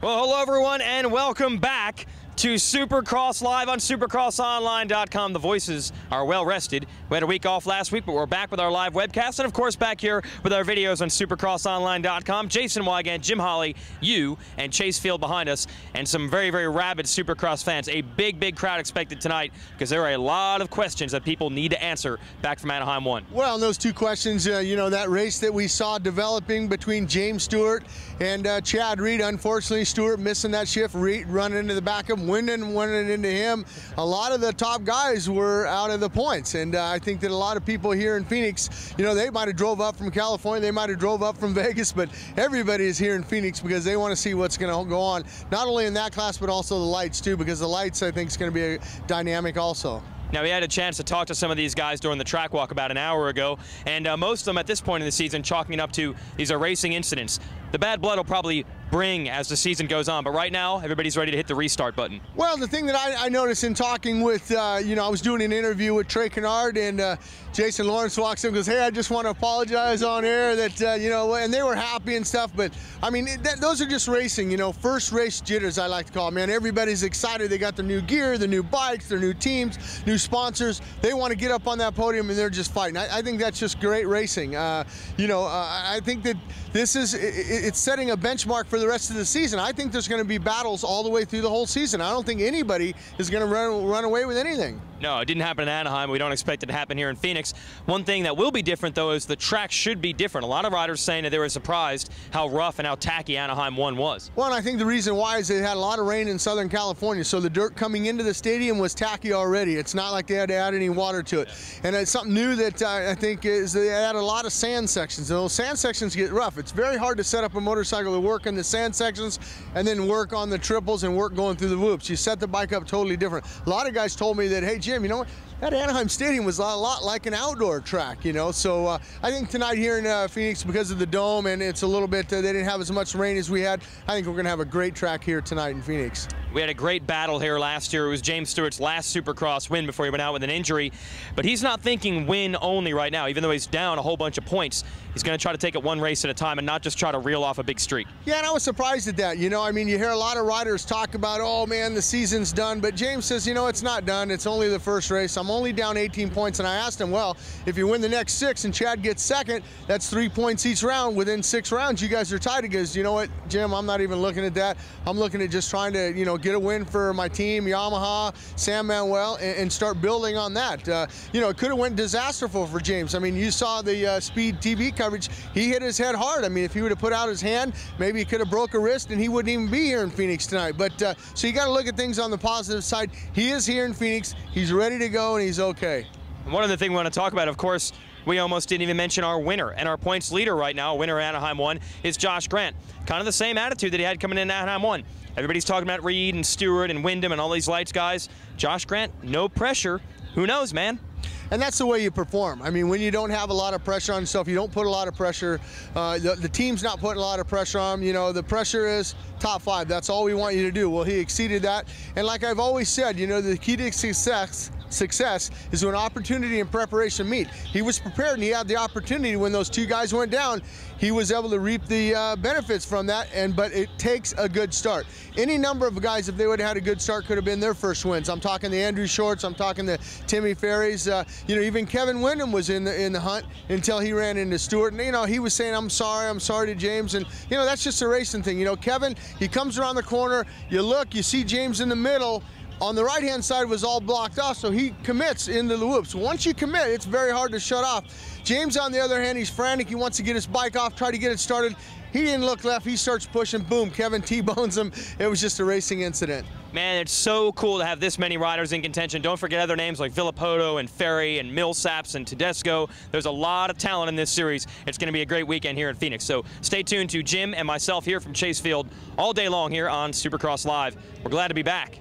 Well, hello everyone and welcome back to Supercross Live on supercrossonline.com. The voices are well rested. We had a week off last week, but we're back with our live webcast and of course back here with our videos on supercrossonline.com. Jason Weigandt, Jim Holley, you, and Chase Field behind us, and some very, very rabid Supercross fans. A big crowd expected tonight because there are a lot of questions that people need to answer back from Anaheim 1. Well, those two questions, you know, that race that we saw developing between James Stewart and Chad Reed. Unfortunately, Stewart missing that shift, Reed running into the back of him, Wyndham running into him. A lot of the top guys were out of the points, and I think that a lot of people here in Phoenix, you know, they might have drove up from California, they might have drove up from Vegas, but everybody is here in Phoenix because they want to see what's going to go on, not only in that class, but also the lights too, because the lights, I think, is going to be dynamic also. Now, we had a chance to talk to some of these guys during the track walk about an hour ago, and most of them at this point in the season chalking it up to these are racing incidents. The bad blood will probably bring as the season goes on, but right now, everybody's ready to hit the restart button. Well, the thing that I noticed in talking with, you know, I was doing an interview with Trey Kennard, and Jason Lawrence walks in and goes, hey, I just want to apologize on air that, you know, and they were happy and stuff, but I mean, those are just racing, you know, first race jitters, I like to call it, man. Everybody's excited. They got their new gear, the new bikes, their new teams, new sponsors. They want to get up on that podium and they're just fighting. I think that's just great racing. You know, I think that this is, it's setting a benchmark for the rest of the season. I think there's going to be battles all the way through the whole season. I don't think anybody is going to run away with anything. No, it didn't happen in Anaheim. We don't expect it to happen here in Phoenix. One thing that will be different, though, is the track should be different. A lot of riders saying that they were surprised how rough and how tacky Anaheim 1 was. Well, and I think the reason why is they had a lot of rain in Southern California, so the dirt coming into the stadium was tacky already. It's not like they had to add any water to it. And it's something new that I think is they add a lot of sand sections. And those sand sections get rough. It's very hard to set up a motorcycle to work in the sand sections and then work on the triples and work going through the whoops. You set the bike up totally different. A lot of guys told me that, hey, Jim, you know what? That Anaheim Stadium was a lot like an outdoor track, you know. So I think tonight here in Phoenix, because of the dome and it's a little bit, they didn't have as much rain as we had, I think we're going to have a great track here tonight in Phoenix. We had a great battle here last year. It was James Stewart's last Supercross win before he went out with an injury. But he's not thinking win only right now, even though he's down a whole bunch of points. He's going to try to take it one race at a time and not just try to reel off a big streak. Yeah, and I was surprised at that. You know, I mean, you hear a lot of riders talk about, oh, man, the season's done. But James says, you know, it's not done. It's only the first race. I'm only down 18 points. And I asked him, well, if you win the next 6 and Chad gets second, that's 3 points each round. Within 6 rounds, you guys are tied. He goes, you know what, Jim, I'm not even looking at that. I'm looking at just trying to, you know, get a win for my team, Yamaha, Sam Manuel, and start building on that. You know, it could have went disasterful for James. I mean, you saw the Speed TV coverage. He hit his head hard. I mean, if he would have put out his hand, maybe he could have broke a wrist and he wouldn't even be here in Phoenix tonight. But so you got to look at things on the positive side. He is here in Phoenix. He's ready to go and he's okay. One other thing we want to talk about, of course, we almost didn't even mention our winner, and our points leader right now, winner Anaheim 1, is Josh Grant. Kind of the same attitude that he had coming in Anaheim 1. Everybody's talking about Reed and Stewart and Wyndham and all these lights guys. Josh Grant, no pressure. Who knows, man? And that's the way you perform. I mean, when you don't have a lot of pressure on yourself, you don't put a lot of pressure. The team's not putting a lot of pressure on him. You know, the pressure is top 5. That's all we want you to do. Well, he exceeded that. And like I've always said, you know, the key to success is when opportunity and preparation meet. He was prepared and he had the opportunity. When those 2 guys went down, he was able to reap the benefits from that, but it takes a good start. Any number of guys, if they would have had a good start, could have been their first wins. I'm talking the Andrew Shorts, I'm talking the Timmy Ferries, you know, even Kevin Wyndham was in the hunt until he ran into Stewart, and you know, he was saying, I'm sorry to James, and you know, that's just a racing thing. You know, Kevin, he comes around the corner, you look, you see James in the middle, on the right-hand side was all blocked off, so he commits into the whoops. Once you commit, it's very hard to shut off. James, on the other hand, he's frantic. He wants to get his bike off, try to get it started. He didn't look left. He starts pushing. Boom, Kevin T-bones him. It was just a racing incident. Man, it's so cool to have this many riders in contention. Don't forget other names like Villapoto and Ferry and Millsaps and Tedesco. There's a lot of talent in this series. It's going to be a great weekend here in Phoenix. So stay tuned to Jim and myself here from Chase Field all day long here on Supercross Live. We're glad to be back.